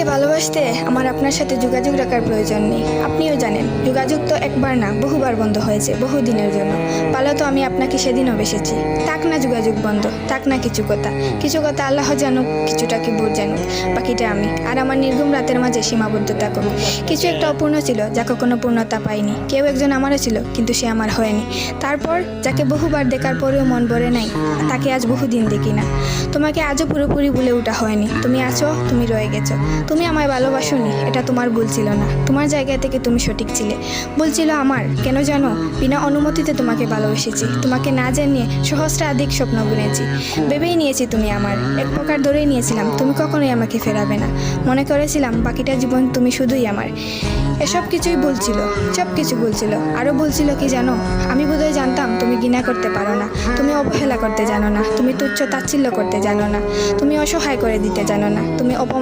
আমাকে ভালোবাসতে আমার আপনার সাথে যোগাযোগ রাখার প্রয়োজন নেই। আপনিও জানেন যোগাযোগ তো একবার না বহুবার বন্ধ হয়েছে বহুদিনের জন্য। পালো তো আমি আপনাকে সেদিনও বেসেছি। থাক না যোগাযোগ বন্ধ, থাক না কিছু কথা আল্লাহ জানুক, কিছুটা কি বুঝ জানুক, বাকিটা আমি আর আমার নির্ঘুম রাতের মাঝে সীমাবদ্ধ থাকুক। কিছু একটা অপূর্ণ ছিল যা কখনো পূর্ণতা পায়নি। কেউ একজন আমারও ছিল কিন্তু সে আমার হয়নি। তারপর যাকে বহুবার দেখার পরেও মন ভরে নাই, তাকে আজ বহুদিন দেখি না। তোমাকে আজও পুরোপুরি ভুলে ওঠা হয়নি। তুমি আছো, তুমি রয়ে গেছো। তুমি আমায় ভালোবাসোনি, এটা তোমার ভুল ছিল না। তোমার জায়গা থেকে তুমি সঠিক ছিলে। ভুল ছিল আমার। কেন জানো? বিনা অনুমতিতে তোমাকে ভালোবেসেছি। তোমাকে না জানিয়ে সহস্রাধিক স্বপ্ন বুনেছি। ভেবেই নিয়েছি তুমি আমার। এক প্রকার ধরেই নিয়েছিলাম তুমি কখনোই আমাকে ফেরাবে না। মনে করেছিলাম বাকিটা জীবন তুমি শুধুই আমার। এসব কিছুই ভুল ছিল, সব কিছু ভুল ছিল। আরও ভুল ছিল কি জানো? আমি বোধহয় জানতাম তুমি ঘৃণা করতে পারো না, তুমি অবহেলা করতে জানো না, তুমি তুচ্ছ তাচ্ছিল্য করতে জানো না, তুমি অসহায় করে দিতে জানো না, তুমি